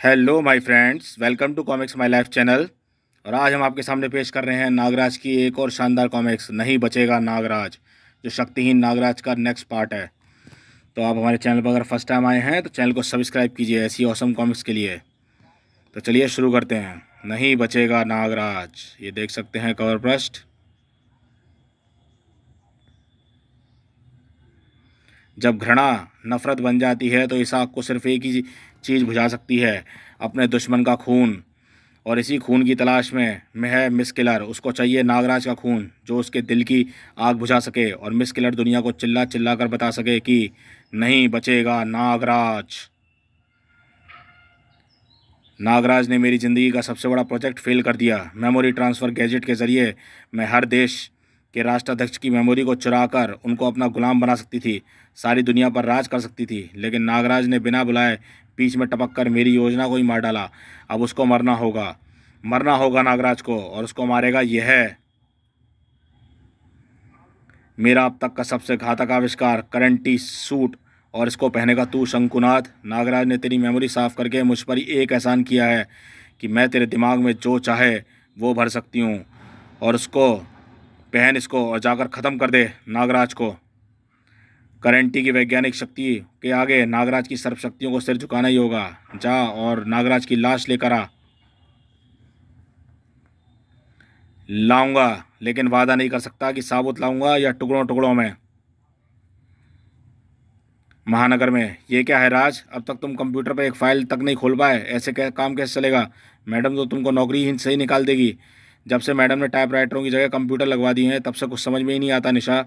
Hello my friends, welcome to Comics My Life channel. और आज हम आपके सामने पेश कर रहे हैं नागराज की एक और शानदार कॉमिक्स, नहीं बचेगा नागराज, जो शक्तिहीन नागराज का नेक्स्ट पार्ट है। तो आप हमारे चैनल पर अगर फर्स्ट टाइम आए हैं तो चैनल को सब्सक्राइब कीजिए ऐसी ऑसम कॉमिक्स के लिए। तो चलिए शुरू करते हैं। नहीं बचेगा नागराज, ये देख सकते हैं कवर पृष्ठ। जब घृणा नफरत बन जाती है तो इस आग को सिर्फ एक ही चीज़ बुझा सकती है, अपने दुश्मन का खून। और इसी खून की तलाश में है मिस किलर। उसको चाहिए नागराज का खून, जो उसके दिल की आग बुझा सके और मिस किलर दुनिया को चिल्ला चिल्ला कर बता सके कि नहीं बचेगा नागराज। नागराज ने मेरी ज़िंदगी का सबसे बड़ा प्रोजेक्ट फेल कर दिया। मेमोरी ट्रांसफ़र गैजेट के ज़रिए मैं हर देश के राष्ट्राध्यक्ष की मेमोरी को चुरा कर उनको अपना गुलाम बना सकती थी, सारी दुनिया पर राज कर सकती थी। लेकिन नागराज ने बिना बुलाए बीच में टपक कर मेरी योजना को ही मार डाला। अब उसको मरना होगा नागराज को, और उसको मारेगा यह मेरा अब तक का सबसे घातक आविष्कार, करंटी सूट। और इसको पहनेगा तू शंकुनाथ। नागराज ने तेरी मेमोरी साफ करके मुझ पर ही एक एहसान किया है कि मैं तेरे दिमाग में जो चाहे वो भर सकती हूँ। और उसको पहन इसको और जाकर ख़त्म कर दे नागराज को। करंटी की वैज्ञानिक शक्ति के आगे नागराज की सर्व शक्तियों को सिर झुकाना ही होगा। जा और नागराज की लाश लेकर आ। लाऊंगा, लेकिन वादा नहीं कर सकता कि साबुत लाऊंगा या टुकड़ों टुकड़ों में। महानगर में ये क्या है राज, अब तक तुम कंप्यूटर पर एक फ़ाइल तक नहीं खोल पाए। ऐसे काम कैसे चलेगा? मैडम तो तुमको नौकरी ही से ही निकाल देगी। जब से मैडम ने टाइपराइटरों की जगह कंप्यूटर लगवा दी हैं तब से कुछ समझ में ही नहीं आता निशा।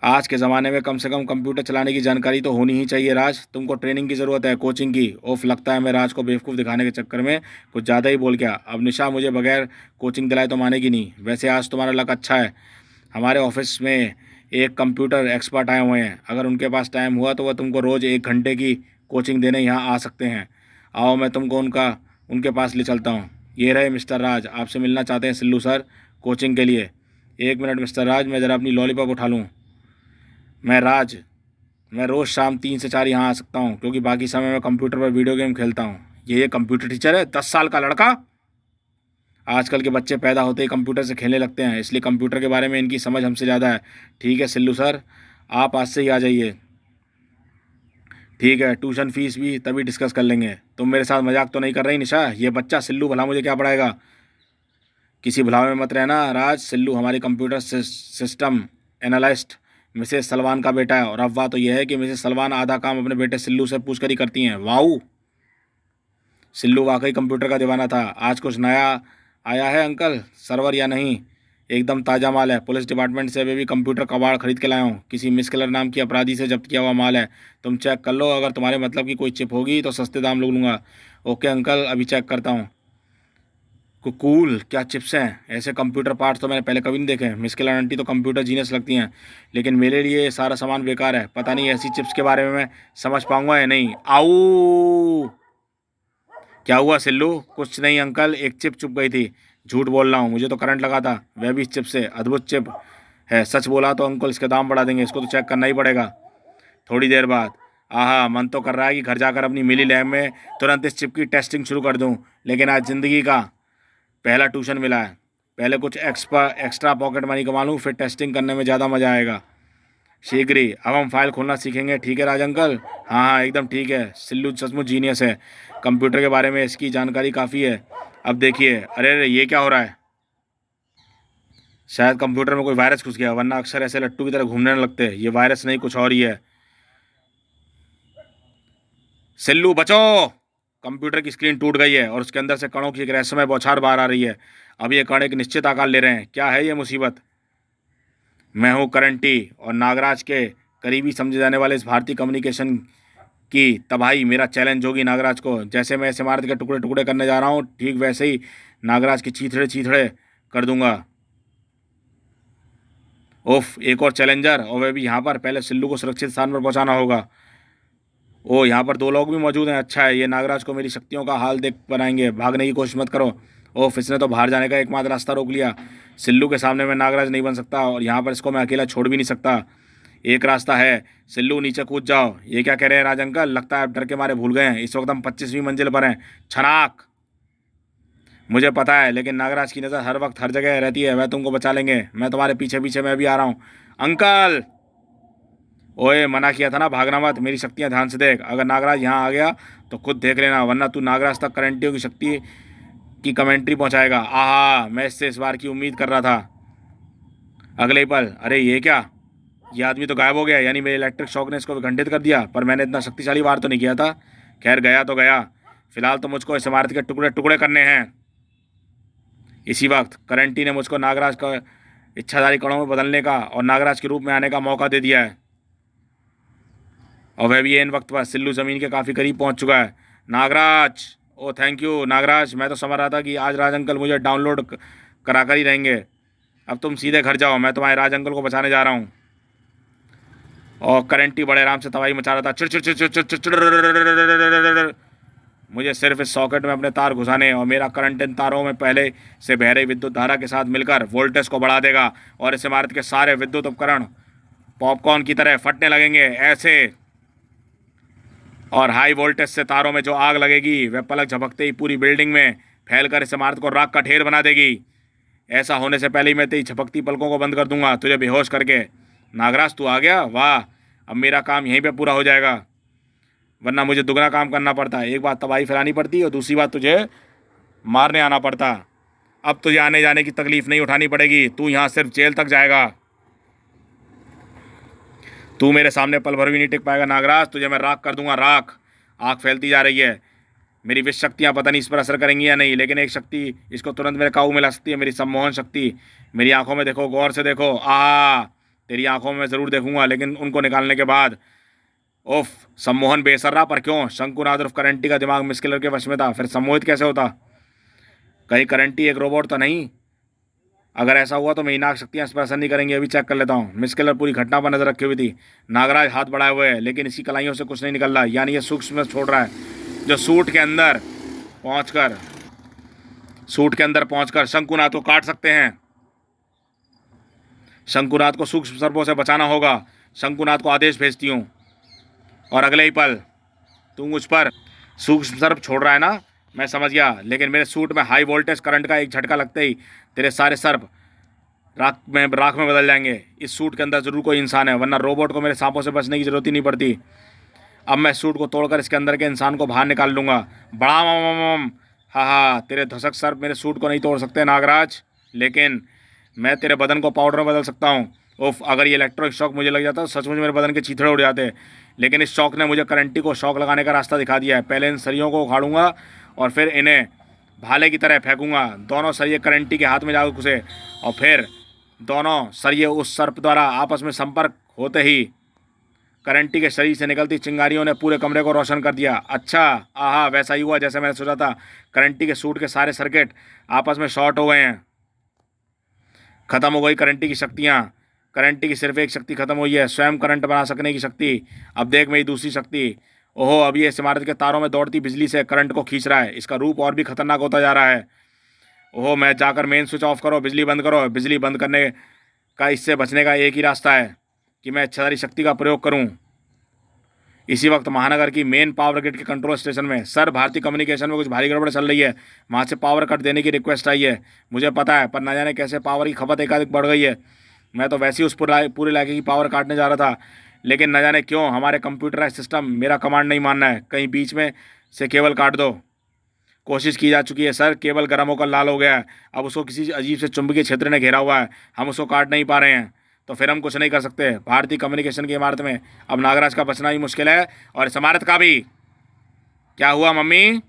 आज के ज़माने में कम से कम कंप्यूटर चलाने की जानकारी तो होनी ही चाहिए राज। तुमको ट्रेनिंग की ज़रूरत है, कोचिंग की। ओफ, लगता है मैं राज को बेवकूफ़ दिखाने के चक्कर में कुछ ज़्यादा ही बोल गया। अब निशा मुझे बगैर कोचिंग दिलाए तो मानेगी नहीं। वैसे आज तुम्हारा लक अच्छा है, हमारे ऑफिस में एक कंप्यूटर एक्सपर्ट आए हुए हैं। अगर उनके पास टाइम हुआ तो वह तुमको रोज़ 1 घंटे की कोचिंग देने यहाँ आ सकते हैं। आओ, मैं तुमको उनके पास ले चलता हूँ। ये रहे मिस्टर राज, आपसे मिलना चाहते हैं सिल्लू सर, कोचिंग के लिए। 1 मिनट मिस्टर राज, मैं ज़रा अपनी लॉलीपॉप उठा लूँ। मैं रोज़ शाम 3 से 4 यहाँ आ सकता हूँ, क्योंकि बाकी समय मैं कंप्यूटर पर वीडियो गेम खेलता हूँ। ये कंप्यूटर टीचर है, 10 साल का लड़का। आजकल के बच्चे पैदा होते ही कंप्यूटर से खेलने लगते हैं, इसलिए कंप्यूटर के बारे में इनकी समझ हमसे ज़्यादा है। ठीक है सिल्लू सर, आप आज से ही आ जाइए। ठीक है, ट्यूशन फीस भी तभी डिस्कस कर लेंगे। तुम मेरे साथ मजाक तो नहीं कर रही निशा? ये बच्चा सिल्लू भला मुझे क्या पढ़ाएगा? किसी भुलावे में मत रहना राज। सिल्लू हमारी computer system analyst Mrs Salman का बेटा है। और अफवाह तो यह है कि मिसेस सलमान आधा काम अपने बेटे सिल्लू से पूछ कर ही करती हैं। वाऊ, सिल्लू वाकई कंप्यूटर का दीवाना था। आज कुछ नया आया है अंकल, सर्वर या नहीं? एकदम ताज़ा माल है, पुलिस डिपार्टमेंट से अभी भी कंप्यूटर कबाड़ खरीद के लाया हूँ। किसी मिस किलर नाम की अपराधी से जब्त किया हुआ माल है। तुम चेक कर लो, अगर तुम्हारे मतलब की कोई चिप होगी तो सस्ते दाम लूँगा। ओके अंकल, अभी चेक करता हूँ। कूल, क्या चिप्स हैं? ऐसे कंप्यूटर पार्ट्स तो मैंने पहले कभी नहीं देखे। मिस किलर आंटी तो कंप्यूटर जीनियस लगती हैं, लेकिन मेरे लिए ये सारा सामान बेकार है। पता नहीं ऐसी चिप्स के बारे में मैं समझ पाऊँगा या नहीं। आऊ, क्या हुआ सिल्लू? कुछ नहीं अंकल, एक चिप चुप गई थी। झूठ बोल रहा हूँ, मुझे तो करंट लगा था, वह भी इस चिप से। अद्भुत चिप है, सच बोला तो अंकल इसके दाम बढ़ा देंगे। इसको तो चेक करना ही पड़ेगा थोड़ी देर बाद। आहा, मन तो कर रहा है कि घर जाकर अपनी मिली लैब में तुरंत इस चिप की टेस्टिंग शुरू कर दूँ, लेकिन आज ज़िंदगी का पहला ट्यूशन मिला है। पहले कुछ एक्स्ट्रा पॉकेट मनी कमा लूँ, फिर टेस्टिंग करने में ज़्यादा मज़ा आएगा। शीघ्र ही अब हम फाइल खोलना सीखेंगे। ठीक है राज अंकल? हाँ हाँ, एकदम ठीक है। सिल्लू सचमुच जीनियस है, कंप्यूटर के बारे में इसकी जानकारी काफ़ी है। अब देखिए, अरे अरे ये क्या हो रहा है? शायद कंप्यूटर में कोई वायरस घुस गया, वरना अक्सर ऐसे लट्टू की तरह घूमने न लगते। ये वायरस नहीं, कुछ और ही है। सिल्लू बचो! कंप्यूटर की स्क्रीन टूट गई है और उसके अंदर से कणों की एक रहस्यमय बौछार बाहर आ रही है। अब ये कण एक निश्चित आकार ले रहे हैं। क्या है ये मुसीबत? मैं हूँ करंटी, और नागराज के करीबी समझे जाने वाले इस भारतीय कम्युनिकेशन की तबाही मेरा चैलेंज होगी नागराज को। जैसे मैं इस इमारत के टुकड़े टुकड़े करने जा रहा हूँ, ठीक वैसे ही नागराज के चीथड़े चीथड़े कर दूंगा। ओफ, एक और चैलेंजर, और वह भी यहाँ पर। पहले सिल्लू को सुरक्षित स्थान पर पहुँचाना होगा। ओ, यहाँ पर 2 लोग भी मौजूद हैं। अच्छा है, ये नागराज को मेरी शक्तियों का हाल देख बनाएंगे। भागने की कोशिश मत करो। ओफ, इसने तो बाहर जाने का एकमात्र रास्ता रोक लिया। सिल्लू के सामने मैं नागराज नहीं बन सकता, और यहाँ पर इसको मैं अकेला छोड़ भी नहीं सकता। एक रास्ता है, सिल्लू नीचे कूद जाओ। ये क्या कह रहे हैं राज अंकल? लगता है आप डर के मारे भूल गए हैं। इस वक्त हम 25वीं मंजिल पर हैं। छनाक। मुझे पता है, लेकिन नागराज की नज़र हर वक्त हर जगह रहती है। वह तुमको बचा लेंगे। मैं तुम्हारे पीछे पीछे मैं भी आ रहा हूँ। अंकल! ओए, मना किया था ना, भागना मत। मेरी शक्तियाँ ध्यान से देख। अगर नागराज यहाँ आ गया तो खुद देख लेना, वरना तू नागराज तक करंटियों की शक्ति की कमेंट्री पहुँचाएगा। आहा, मैं इससे इस बार की उम्मीद कर रहा था। अगले ही पल, अरे ये क्या, ये आदमी तो गायब हो गया। यानी मेरे इलेक्ट्रिक शॉक ने इसको विखंडित कर दिया, पर मैंने इतना शक्तिशाली वार तो नहीं किया था। खैर, गया तो गया। फिलहाल तो मुझको इस इमारत के टुकड़े टुकड़े करने हैं। इसी वक्त करंटी ने मुझको नागराज का इच्छाधारी कणों में बदलने का और नागराज के रूप में आने का मौका दे दिया है, और वह भी इन वक्त पर। सिल्लू ज़मीन के काफ़ी करीब पहुंच चुका है। नागराज! ओ थैंक यू नागराज। मैं तो समझ रहा था कि आज राज अंकल मुझे डाउनलोड करा कर ही रहेंगे। अब तुम सीधे घर जाओ, मैं तुम्हारे राज अंकल को बचाने जा रहा हूँ। और करंटी बड़े आराम से तबाही मचा रहा था। चिड़ चिड़ चिड़ चिड़ चिड़ चिड़ चिड़। मुझे सिर्फ इस सॉकेट में अपने तार घुसाने, और मेरा करंट इन तारों में पहले से बह रही विद्युत धारा के साथ मिलकर वोल्टेज को बढ़ा देगा, और इस इमारत के सारे विद्युत उपकरण पॉपकॉर्न की तरह फटने लगेंगे ऐसे। और हाई वोल्टेज से तारों में जो आग लगेगी, वह पलक झपकते ही पूरी बिल्डिंग में फैलकर इस इमारत को राख का ढेर बना देगी। ऐसा होने से पहले ही मैं तेरी झपकती पलकों को बंद कर दूंगा, तुझे बेहोश करके। नागराज, तू आ गया? वाह, अब मेरा काम यहीं पे पूरा हो जाएगा, वरना मुझे दुगना काम करना पड़ता है। एक बात तबाही फैलानी पड़ती और दूसरी बात तुझे मारने आना पड़ता। अब तुझे आने जाने की तकलीफ नहीं उठानी पड़ेगी, तू यहाँ सिर्फ जेल तक जाएगा। तू मेरे सामने पल भर भी नहीं टिक पाएगा नागराज, तुझे मैं राख कर दूंगा, राख। आग फैलती जा रही है। मेरी विष शक्तियाँ पता नहीं इस पर असर करेंगी या नहीं, लेकिन एक शक्ति इसको तुरंत मेरे काबू में ला सकती है, मेरी सम्मोहन शक्ति। मेरी आंखों में देखो, गौर से देखो। तेरी आंखों में ज़रूर देखूंगा, लेकिन उनको निकालने के बाद। उफ, सम्मोहन बेसर्रा, पर क्यों? शंकुनाथ उर्फ करंटी का दिमाग मिस किलर के वश में था, फिर सम्मोहित कैसे होता? कहीं करंटी एक रोबोट तो नहीं? अगर ऐसा हुआ तो मेरी नाक शक्तियाँ इस पर असर नहीं करेंगी। अभी चेक कर लेता हूँ। मिस किलर पूरी घटना पर नजर रखी हुई थी। नागराज हाथ बढ़ाए हुए है, लेकिन इसी कलाइयों से कुछ नहीं निकल रहा। यानी ये सूक्ष्म में छोड़ रहा है, जो सूट के अंदर पहुंचकर शंकुनाथ को काट सकते हैं। शंकुनाथ को सूक्ष्म सर्पों से बचाना होगा। शंकुनाथ को आदेश भेजती हूँ, और अगले ही पल तू मुझ पर सूक्ष्म सर्प छोड़ रहा है ना? मैं समझ गया, लेकिन मेरे सूट में हाई वोल्टेज करंट का एक झटका लगते ही तेरे सारे सर्प राख में बदल जाएंगे। इस सूट के अंदर जरूर कोई इंसान है, वरना रोबोट को मेरे सांपों से बचने की जरूरत ही नहीं पड़ती। अब मैं सूट को तोड़कर इसके अंदर के इंसान को बाहर निकाल लूँगा। बड़ा मम। हाँ, तेरे धसक सर्प मेरे सूट को नहीं तोड़ सकते नागराज, लेकिन मैं तेरे बदन को पाउडर में बदल सकता हूँ। उफ, अगर ये इलेक्ट्रिक शॉक मुझे लग जाता तो सचमुच मेरे बदन के चीथड़े उड़ जाते। लेकिन इस शॉक ने मुझे करंटी को शॉक लगाने का रास्ता दिखा दिया है। पहले इन सरियों को उखाड़ूंगा और फिर इन्हें भाले की तरह फेंकूंगा। दोनों सरिये करंटी के हाथ में जाकर घुसे, और फिर दोनों सरिये उस सर्प द्वारा आपस में संपर्क होते ही करंटी के शरीर से निकलती चिंगारियों ने पूरे कमरे को रोशन कर दिया। अच्छा, आहा, वैसा ही हुआ जैसे मैंने सोचा था। करंटी के सूट के सारे सर्किट आपस में शॉर्ट हो गए हैं। खत्म हो गई करंटी की शक्तियाँ। करंटी की सिर्फ एक शक्ति खत्म हुई है, स्वयं करंट बना सकने की शक्ति। अब देख मेरी दूसरी शक्ति। ओहो, अब ये इस इमारत के तारों में दौड़ती बिजली से करंट को खींच रहा है। इसका रूप और भी खतरनाक होता जा रहा है। ओहो, मैं जाकर मेन स्विच ऑफ करो, बिजली बंद करो। बिजली बंद करने का, इससे बचने का एक ही रास्ता है कि मैं इच्छाधारी शक्ति का प्रयोग करूं। इसी वक्त महानगर की मेन पावर ग्रिड के कंट्रोल स्टेशन में सर, भारतीय कम्युनिकेशन में कुछ भारी गड़बड़ चल रही है। वहाँ से पावर कट देने की रिक्वेस्ट आई है। मुझे पता है, पर न जाने कैसे पावर की खपत एकाधिक बढ़ गई है। मैं तो वैसे ही उस पूरे इलाके की पावर काटने जा रहा था, लेकिन न जाने क्यों हमारे कंप्यूटराइज सिस्टम मेरा कमांड नहीं मान रहा है। कहीं बीच में से केबल काट दो। कोशिश की जा चुकी है सर, केबल गर्म होकर लाल हो गया है। अब उसको किसी अजीब से चुंबकीय क्षेत्र ने घेरा हुआ है, हम उसको काट नहीं पा रहे हैं। तो फिर हम कुछ नहीं कर सकते। भारतीय कम्युनिकेशन की इमारत में अब नागराज का बचना ही मुश्किल है, और इस इमारत का भी। क्या हुआ मम्मी?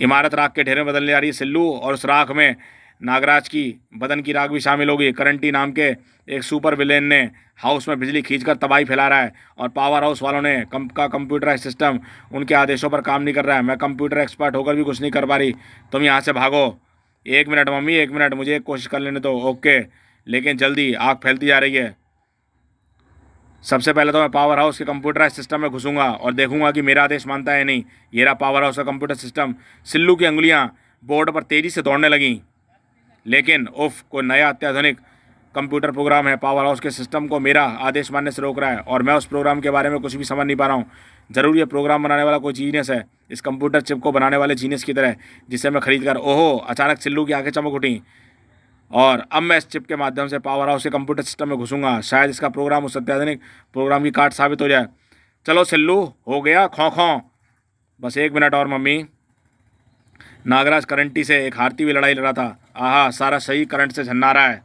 इमारत राख के ढेर में बदलने जा रही है सिल्लू, और उस राख में नागराज की बदन की राख भी शामिल होगी। करंटी नाम के एक सुपर विलेन ने हाउस में बिजली खींचकर तबाही फैला रहा है, और पावर हाउस वालों ने कंप्यूटराइज सिस्टम उनके आदेशों पर काम नहीं कर रहा है। मैं कंप्यूटर एक्सपर्ट होकर भी कुछ नहीं कर पा रही। तुम यहाँ से भागो। 1 मिनट मम्मी, 1 मिनट, मुझे एक कोशिश कर लेने दो। ओके, लेकिन जल्दी, आग फैलती जा रही है। सबसे पहले तो मैं पावर हाउस के कंप्यूटराइज सिस्टम में घुसूंगा और देखूंगा कि मेरा आदेश मानता है नहीं। ये रहा पावर हाउस का कंप्यूटर सिस्टम। सिल्लू की अंगुलियां बोर्ड पर तेजी से दौड़ने लगीं, लेकिन उफ, कोई नया अत्याधुनिक कंप्यूटर प्रोग्राम है, पावर हाउस के सिस्टम को मेरा आदेश मानने से रोक रहा है और मैं उस प्रोग्राम के बारे में कुछ भी समझ नहीं पा रहा हूँ। ज़रूर ये प्रोग्राम बनाने वाला कोई जीनियस है, इस कंप्यूटर चिप को बनाने वाले जीनियस की तरह, जिसे मैं खरीद कर ओहो, अचानक सिल्लू की आंखें चमक उठी। और अब मैं इस चिप के माध्यम से पावर हाउस के कंप्यूटर सिस्टम में घुसूंगा। शायद इसका प्रोग्राम उस अत्याधुनिक प्रोग्राम की काट साबित हो जाए। चलो सिल्लू, हो गया खौं खौं। बस 1 मिनट और मम्मी। नागराज करंटी से एक हारती हुई लड़ाई लड़ा था। आहा, सारा सही करंट से झन्ना रहा है।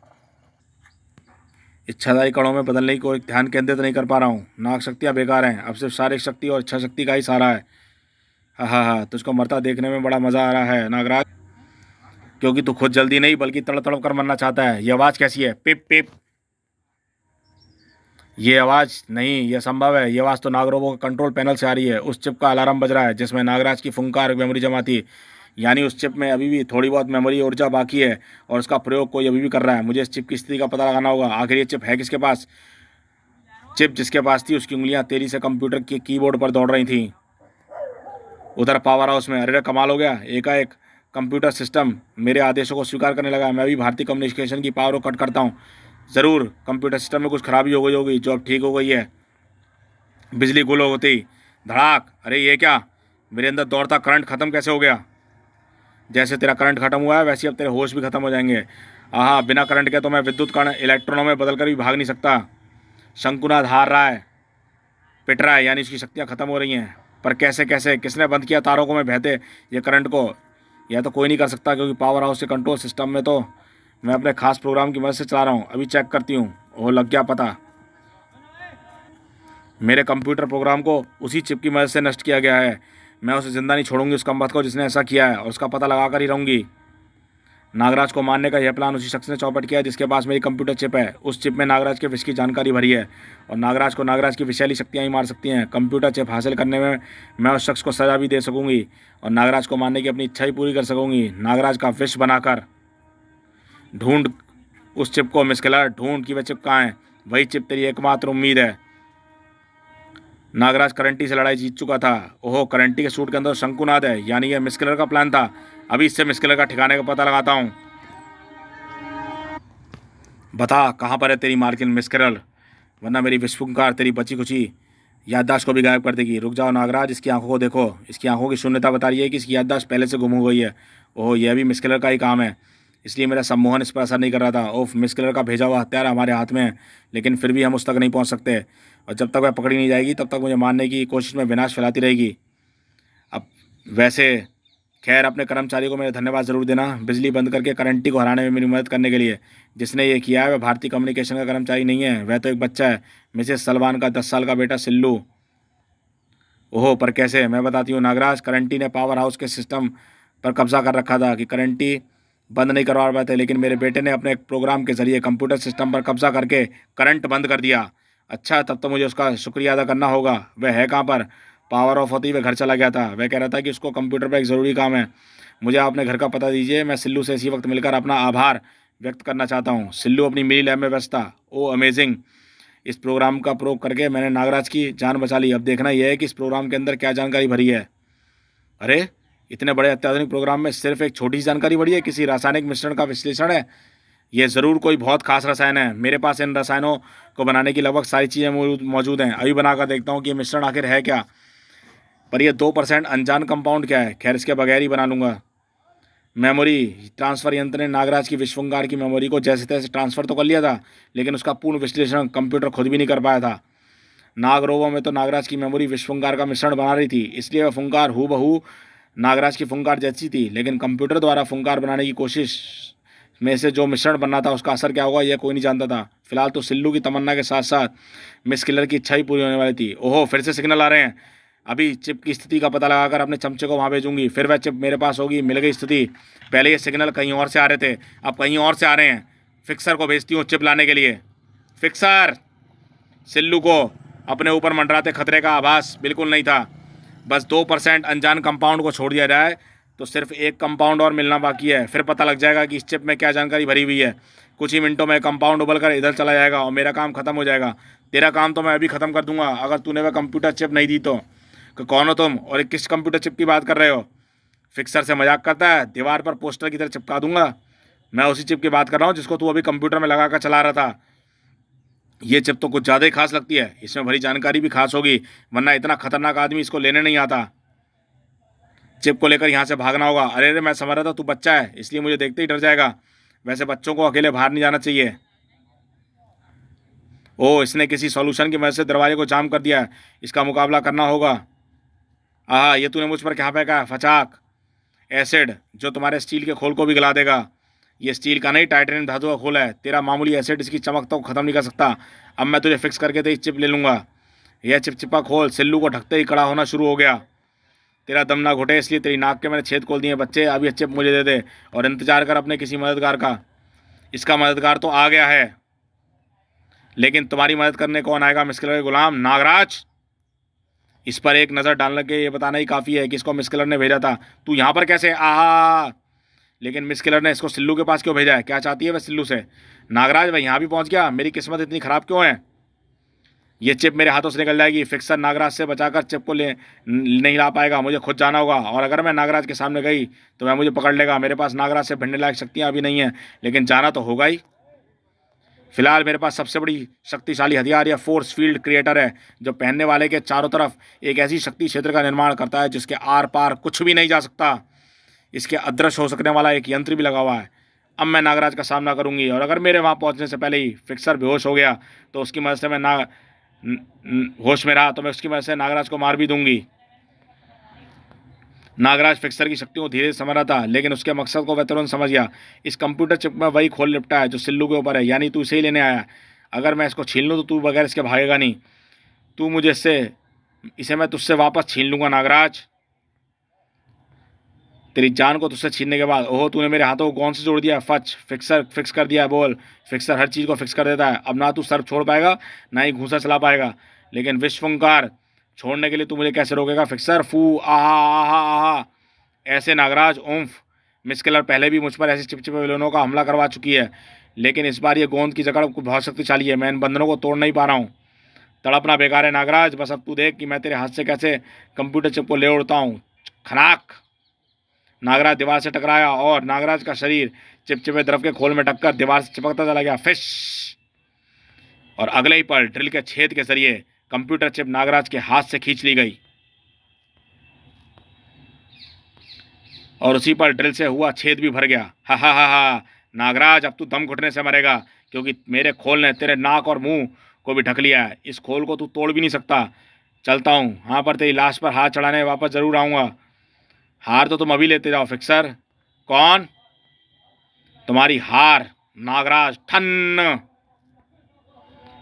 इच्छाधारी कणों में बदलने की कोई ध्यान केंद्रित नहीं कर पा रहा हूँ। नाग शक्तियाँ बेकार हैं, अब सिर्फ शारीरिक शक्ति और इच्छा शक्ति का ही सहारा है। हा, तुझको मरता देखने में बड़ा मज़ा आ रहा है नागराज, क्योंकि तू खुद जल्दी नहीं बल्कि तड़प तड़प कर मरना चाहता है। ये आवाज़ कैसी है? पिप पिप। ये आवाज़ नहीं, यह संभव है। ये आवाज़ तो नागरोबो के कंट्रोल पैनल से आ रही है। उस चिप का अलार्म बज रहा है जिसमें नागराज की फुंकार मेमोरी जमा थी। यानी उस चिप में अभी भी थोड़ी बहुत मेमोरी ऊर्जा बाकी है और उसका प्रयोग कोई अभी भी कर रहा है। मुझे इस चिप की स्थिति का पता लगाना होगा। आखिर ये चिप है किसके पास? चिप जिसके पास थी उसकी उंगलियां तेजी से कंप्यूटर के कीबोर्ड पर दौड़ रही थीं। उधर पावर हाउस में अरे कमाल हो गया, एकाएक कंप्यूटर सिस्टम मेरे आदेशों को स्वीकार करने लगा। मैं भी भारतीय कम्युनिकेशन की पावर को कट करता हूँ। ज़रूर कंप्यूटर सिस्टम में कुछ खराबी हो गई होगी जो अब ठीक हो गई है। बिजली गुल होती धड़ाक। अरे ये क्या, मेरे अंदर दौड़ता करंट खत्म कैसे हो गया? जैसे तेरा करंट खत्म हुआ है वैसे अब तेरे होश भी खत्म हो जाएंगे। आहा, बिना करंट के तो मैं विद्युत कण इलेक्ट्रॉनों में बदल कर भी भाग नहीं सकता। शंकुनाथ हार रहा है, पिट रहा है, यानी उसकी शक्तियाँ खत्म हो रही हैं। पर कैसे कैसे, किसने बंद किया तारों को में बहते ये करंट को? यह तो कोई नहीं कर सकता, क्योंकि पावर हाउस के कंट्रोल सिस्टम में तो मैं अपने खास प्रोग्राम की मदद से चला रहा हूँ। अभी चेक करती हूँ। ओह, लग गया पता। मेरे कंप्यूटर प्रोग्राम को उसी चिप की मदद से नष्ट किया गया है। मैं उसे जिंदा नहीं छोड़ूंगी उस कमबख्त को जिसने ऐसा किया है, और उसका पता लगा कर ही रहूंगी। नागराज को मारने का यह प्लान उसी शख्स ने चौपट किया जिसके पास मेरी कंप्यूटर चिप है। उस चिप में नागराज के विष की जानकारी भरी है और नागराज को नागराज की विषैली शक्तियाँ ही मार सकती हैं। कंप्यूटर चिप हासिल करने में मैं उस शख्स को सजा भी दे सकूंगी और नागराज को मारने की अपनी इच्छा ही पूरी कर सकूंगी। नागराज का विष बनाकर ढूंढ उस चिप को, मिस्किलर ढूंढ कि वह चिप कहाँ है। वही चिप तेरी एकमात्र उम्मीद है। नागराज करंटी से लड़ाई जीत चुका था। ओहो, करंटी के सूट के अंदर शंकुनाद है, यानी यह मिस्किलर का प्लान था। अभी इससे मिस्किलर का ठिकाने का पता लगाता हूँ। बता कहाँ पर है तेरी मार्किन मिस्किलर, वरना मेरी विस्फुंकार तेरी बची कुची याददाश्त को भी गायब कर देगी। रुक जाओ नागराज, इसकी आंखों को देखो। इसकी आंखों की शून्यता बता रही है कि इसकी याददाश्त पहले से गुम हो गई है। ओह, यह भी मिस्किलर का ही काम है, इसलिए मेरा सम्मोहन इस पर असर नहीं कर रहा था। ओफ, मिस्किलर का भेजा हुआ हथियार हमारे हाथ में है, लेकिन फिर भी हम उस तक नहीं पहुंच सकते और जब तक वह पकड़ी नहीं जाएगी तब तक मुझे मारने की कोशिश में विनाश फैलाती रहेगी। अब वैसे खैर, अपने कर्मचारी को मेरा धन्यवाद ज़रूर देना, बिजली बंद करके करंटी को हराने में मेरी मदद करने के लिए। जिसने ये किया है वह भारतीय कम्युनिकेशन का कर्मचारी नहीं है, वह तो एक बच्चा है, मिसेस सलमान का 10 साल का बेटा सिल्लू। ओहो, पर कैसे? मैं बताती हूँ नागराज। करंटी ने पावर हाउस के सिस्टम पर कब्जा कर रखा था कि करंटी बंद नहीं करवा पाए थे, लेकिन मेरे बेटे ने अपने एक प्रोग्राम के जरिए कंप्यूटर सिस्टम पर कब्जा करके करंट बंद कर दिया। अच्छा, तब तो मुझे उसका शुक्रिया अदा करना होगा। वह है कहाँ पर? पावर ऑफ होते ही वह घर चला गया था। वह कह रहा था कि उसको कंप्यूटर पर एक ज़रूरी काम है। मुझे अपने घर का पता दीजिए, मैं सिल्लू से इसी वक्त मिलकर अपना आभार व्यक्त करना चाहता हूँ। सिल्लू अपनी मिनी लैब में व्यस्त था। ओ अमेजिंग, इस प्रोग्राम का प्रयोग करके मैंने नागराज की जान बचा ली। अब देखना यह है कि इस प्रोग्राम के अंदर क्या जानकारी भरी है। अरे, इतने बड़े अत्याधुनिक प्रोग्राम में सिर्फ एक छोटी सी जानकारी भरी है, किसी रासायनिक मिश्रण का विश्लेषण है। यह ज़रूर कोई बहुत खास रसायन है। मेरे पास इन रसायनों को बनाने की लगभग सारी चीज़ें मौजूद हैं। अभी बनाकर देखता हूँ कि ये मिश्रण आखिर है क्या। पर यह 2% अनजान कंपाउंड क्या है? खैर, इसके बगैर ही बना लूँगा। मेमोरी ट्रांसफ़र यंत्र ने नागराज की विश्वंगार की मेमोरी को जैसे तैसे ट्रांसफ़र तो कर लिया था, लेकिन उसका पूर्ण विश्लेषण कंप्यूटर खुद भी नहीं कर पाया था। नागरोबो में तो नागराज की मेमोरी विश्वंगार का मिश्रण बना रही थी, इसलिए वह फुंकार हूबहू नागराज की फुंकार जैसी थी। लेकिन कंप्यूटर द्वारा फुंकार बनाने की कोशिश में से जो मिश्रण बनना था उसका असर क्या होगा यह कोई नहीं जानता था। फिलहाल तो सिल्लू की तमन्ना के साथ साथ मिस किलर की इच्छा ही पूरी होने वाली थी। ओहो, फिर से सिग्नल आ रहे हैं। अभी चिप की स्थिति का पता लगाकर अपने चमचे को वहाँ भेजूंगी, फिर वह चिप मेरे पास होगी। मिल गई स्थिति। पहले ये सिग्नल कहीं और से आ रहे थे, अब कहीं और से आ रहे हैं। फिक्सर को भेजती हूँ चिप लाने के लिए। फिक्सर, सिल्लू को अपने ऊपर मंडराते खतरे का आभास बिल्कुल नहीं था। बस 2% अनजान कंपाउंड को छोड़ दिया जाए तो सिर्फ एक कंपाउंड और मिलना बाकी है, फिर पता लग जाएगा कि इस चिप में क्या जानकारी भरी हुई है। कुछ ही मिनटों में कंपाउंड उबल कर इधर चला जाएगा और मेरा काम खत्म हो जाएगा। तेरा काम तो मैं अभी ख़त्म कर दूंगा अगर तूने वह कंप्यूटर चिप नहीं दी तो। कौन हो तुम और किस कंप्यूटर चिप की बात कर रहे हो? फिक्सर से मजाक करता है? दीवार पर पोस्टर की तरह चिपका दूंगा। मैं उसी चिप की बात कर रहा हूँ जिसको तू अभी कंप्यूटर में लगा कर चला रहा था। ये चिप तो कुछ ज़्यादा ही खास लगती है, इसमें भरी जानकारी भी खास होगी, वरना इतना खतरनाक आदमी इसको लेने नहीं आता। चिप को लेकर यहाँ से भागना होगा। अरे अरे, मैं समझ रहा था तू बच्चा है इसलिए मुझे देखते ही डर जाएगा। वैसे बच्चों को अकेले बाहर नहीं जाना चाहिए। ओ, इसने किसी सॉल्यूशन की मदद से दरवाजे को जाम कर दिया है, इसका मुकाबला करना होगा। आहा, ये तूने मुझ पर क्या फेंका है? फचाक एसिड, जो तुम्हारे स्टील के खोल को भी गला देगा। ये स्टील का नहीं, टाइटेनियम धातु का खोल है। तेरा मामूली एसिड इसकी चमक तो ख़त्म नहीं कर सकता। अब मैं तुझे फिक्स करके तेरी चिप ले लूँगा। यह चिपचिपा खोल सिल्लू को ढकते ही कड़ा होना शुरू हो गया। तेरा दम ना घुटे इसलिए तेरी नाक के मैंने छेद खोल दिए। बच्चे, अब ये चिप मुझे दे दे और इंतजार कर अपने किसी मददगार का। इसका मददगार तो आ गया है, लेकिन तुम्हारी मदद करने कौन आएगा? मिस्किलर के गुलाम नागराज। इस पर एक नज़र डालने के ये बताना ही काफ़ी है कि इसको मिस्किलर ने भेजा था। तू यहाँ पर कैसे? आहा, लेकिन मिस्किलर ने इसको सिल्लू के पास क्यों भेजा है? क्या चाहती है वह सिल्लू से? नागराज, वह यहाँ भी पहुँच गया। मेरी किस्मत इतनी ख़राब क्यों है? ये चिप मेरे हाथों से निकल जाएगी। फिक्सर नागराज से बचाकर चिप को ले नहीं ला पाएगा। मुझे खुद जाना होगा, और अगर मैं नागराज के सामने गई तो वह मुझे पकड़ लेगा। मेरे पास नागराज से भिड़ने लायक शक्तियाँ अभी नहीं है, लेकिन जाना तो होगा ही। फिलहाल मेरे पास सबसे बड़ी शक्तिशाली हथियार या फोर्स फील्ड क्रिएटर है, जो पहनने वाले के चारों तरफ एक ऐसी शक्ति क्षेत्र का निर्माण करता है जिसके आर पार कुछ भी नहीं जा सकता। इसके अदृश्य हो सकने वाला एक यंत्र भी लगा हुआ है। अब मैं नागराज का सामना करूंगी, और अगर मेरे वहाँ पहुँचने से पहले ही फिक्सर बेहोश हो गया तो उसकी मदद से मैं होश में रहा तो मैं उसकी मदद से नागराज को मार भी दूंगी। नागराज फिक्सर की शक्तियों को धीरे से समझ रहा था, लेकिन उसके मकसद को वह तुरंत समझ गया। इस कंप्यूटर चिप में वही खोल लिपटा है जो सिल्लू के ऊपर है, यानी तू इसे ही लेने आया। अगर मैं इसको छीन लूँ तो तू बगैर इसके भागेगा नहीं। तू मुझे इसे मैं तुझसे वापस छीन लूँगा नागराज। तेरी जान को तुझसे छीनने के बाद, ओहो, तूने मेरे हाथों को कौन से जोड़ दिया है? फच, फिक्सर फिक्स कर दिया है। बोल। फिक्सर हर चीज़ को फिक्स कर देता है। अब ना तू सर्फ छोड़ पाएगा, ना ही घूंसा चला पाएगा, लेकिन विश्वंकार छोड़ने के लिए तू मुझे कैसे रोकेगा? फिक्सर फू आहा आहा आहा। ऐसे नागराज उम्फ। मिस्किलर पहले भी मुझ पर ऐसे चिपचिपे विलेनों का हमला करवा चुकी है, लेकिन इस बार ये गोंद की जकड़ बहुत शक्तिशाली है। मैं इन बंधनों को तोड़ नहीं पा रहा हूँ। तड़पना बेकार है नागराज, बस अब तू देख कि मैं तेरे हाथ से कैसे कंप्यूटर चिप को ले उड़ता हूँ। खनाक। नागराज दीवार से टकराया और नागराज का शरीर चिपचिपे द्रव के खोल में टक्कर दीवार से चिपकता चला गया। फिश। और अगले ही पल ड्रिल के छेद के जरिए कंप्यूटर चिप नागराज के हाथ से खींच ली गई, और उसी पर ड्रिल से हुआ छेद भी भर गया। हा हा हा हा। नागराज, अब तू दम घुटने से मरेगा, क्योंकि मेरे खोल ने तेरे नाक और मुंह को भी ढक लिया है। इस खोल को तू तोड़ भी नहीं सकता। चलता हूँ, हाँ, पर तेरी लाश पर हाथ चढ़ाने वापस जरूर आऊँगा। हार तो तुम अभी लेते जाओ फिक्सर। कौन? तुम्हारी हार नागराज। ठन।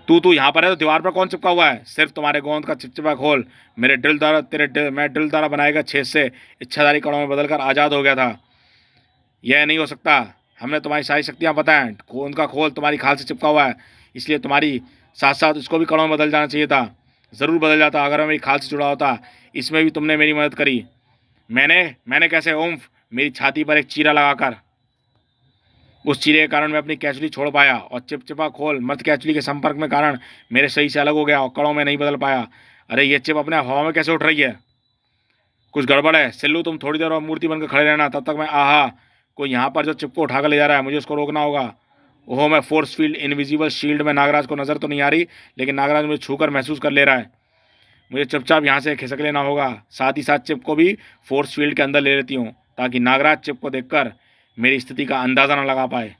तू यहाँ पर है तो दीवार पर कौन चिपका हुआ है? सिर्फ तुम्हारे गोंद का चिपचिपा खोल मेरे मैं ड्रिल द्वारा बनाएगा छेद से इच्छाधारी कणों में बदलकर आज़ाद हो गया था। यह नहीं हो सकता। हमने तुम्हारी सारी शक्तियाँ पता है। गोंद का खोल तुम्हारी खाल से चिपका हुआ है, इसलिए तुम्हारी साथ साथ इसको भी कणों में बदल जाना चाहिए था। ज़रूर बदल जाता अगर मैं मेरी खाल से जुड़ा होता। इसमें भी तुमने मेरी मदद करी। मैंने कैसे? उम्फ। मेरी छाती पर एक चीरा लगाकर। उस चीरे के कारण मैं अपनी कैचुली छोड़ पाया, और चिपचिपा खोल मर्द कैचुली के संपर्क में कारण मेरे शरीर से अलग हो गया और कणों में नहीं बदल पाया। अरे, ये चिप अपने हवा में कैसे उठ रही है? कुछ गड़बड़ है। सिल्लू, तुम थोड़ी देर और मूर्ति बनकर खड़े रहना, तब तक मैं आहा, कोई यहाँ पर जो चिप को उठाकर ले जा रहा है, मुझे उसको रोकना होगा। ओहो, मैं फोर्स फील्ड इनविजिबल शील्ड में नागराज को नज़र तो नहीं आ रही, लेकिन नागराज मुझे छूकर महसूस कर ले रहा है। मुझे चुपचाप यहाँ से खिसक लेना होगा। साथ ही साथ चिप को भी फोर्स फील्ड के अंदर ले लेती हूँ, ताकि नागराज चिप को देखकर मेरी स्थिति का अंदाज़ा न लगा पाए।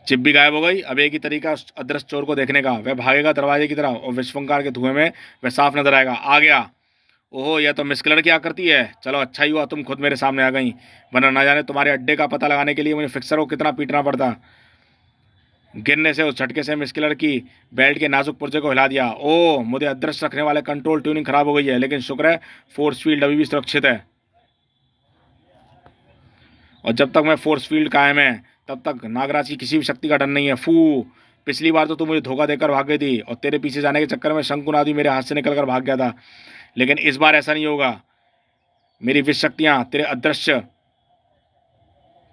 चिप भी गायब हो गई। अब एक ही तरीका उस अदृश्य चोर को देखने का। वह भागेगा दरवाजे की तरफ, और विश्वंकार के धुएं में वह साफ नजर आएगा। आ गया। ओहो, यह तो मिस्किलर क्या करती है। चलो, अच्छा ही हुआ तुम खुद मेरे सामने आ गई, वरना ना जाने तुम्हारे अड्डे का पता लगाने के लिए मुझे फिक्सर को कितना पीटना पड़ता। गिरने से उस झटके से मिस्किलर की बेल्ट के नाजुक पुर्जे को हिला दिया। ओह, मुझे अदृश्य रखने वाले कंट्रोल ट्यूनिंग खराब हो गई है, लेकिन शुक्र है फोर्स फील्ड अभी भी सुरक्षित है, और जब तक मैं फोर्स फील्ड कायम है तब तक नागराज की किसी भी शक्ति का डर नहीं है। फू। पिछली बार तो तू मुझे धोखा देकर भाग गई थी, और तेरे पीछे जाने के चक्कर में शंकुन आदि मेरे हाथ से निकल कर भाग गया था, लेकिन इस बार ऐसा नहीं होगा। मेरी विष शक्तियाँ तेरे अदृश्य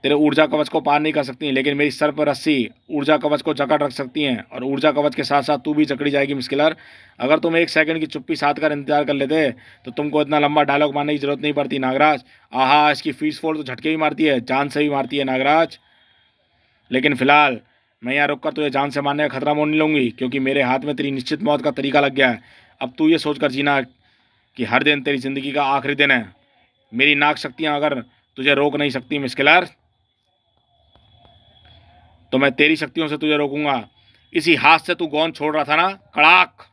तेरे ऊर्जा कवच को पार नहीं कर सकती, लेकिन मेरी सर पर रस्सी ऊर्जा कवच को जकड़ रख सकती हैं, और ऊर्जा कवच के साथ साथ तू भी जकड़ी जाएगी मिस्किलर। अगर तुम एक सेकंड की चुप्पी साध कर इंतजार कर लेते तो तुमको इतना लंबा डायलॉग मारने की जरूरत नहीं पड़ती नागराज। आहा, इसकी फीस फोड़ तो झटके भी मारती है, जान से भी मारती है नागराज। लेकिन फिलहाल मैं यहाँ रुक कर तुझे जान से मारने का खतरा मोल नहीं लूँगी, क्योंकि मेरे हाथ में तेरी निश्चित मौत का तरीका लग गया है। अब तू ये सोच कर जीना कि हर दिन तेरी ज़िंदगी का आखिरी दिन है। मेरी नाक शक्तियाँ अगर तुझे रोक नहीं सकती मिस्किलर, तो मैं तेरी शक्तियों से तुझे रोकूंगा। इसी हाथ से तू गोंद छोड़ रहा था ना, कड़ाक।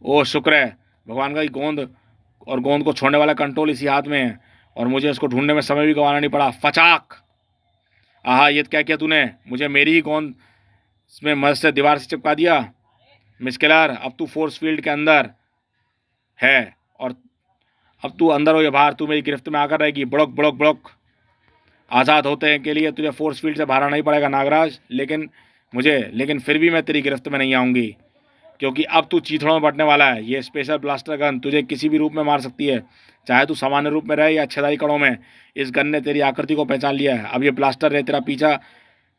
ओ शुक्र है भगवान का, कि गोंद और गोंद को छोड़ने वाला कंट्रोल इसी हाथ में है, और मुझे इसको ढूंढने में समय भी गंवाना नहीं पड़ा। फचाक। आहा, ये क्या किया तूने, मुझे मेरी ही गोंद में मदद से दीवार से चिपका दिया। मिस्किलर, अब तू फोर्स फील्ड के अंदर है, और अब तू अंदर हो या बाहर, तू मेरी गिरफ्त में आकर रहेगी। बुड़क बुड़क बुड़क। आज़ाद होते हैं के लिए तुझे फोर्स फील्ड से बाहर आना ही पड़ेगा नागराज, लेकिन फिर भी मैं तेरी गिरफ्त में नहीं आऊँगी, क्योंकि अब तू चीथड़ों में बटने वाला है। ये स्पेशल ब्लास्टर गन तुझे किसी भी रूप में मार सकती है, चाहे तू सामान्य रूप में रहे या छेदाई कड़ों में। इस गन ने तेरी आकृति को पहचान लिया है। अब ये ब्लास्टर रे तेरा पीछा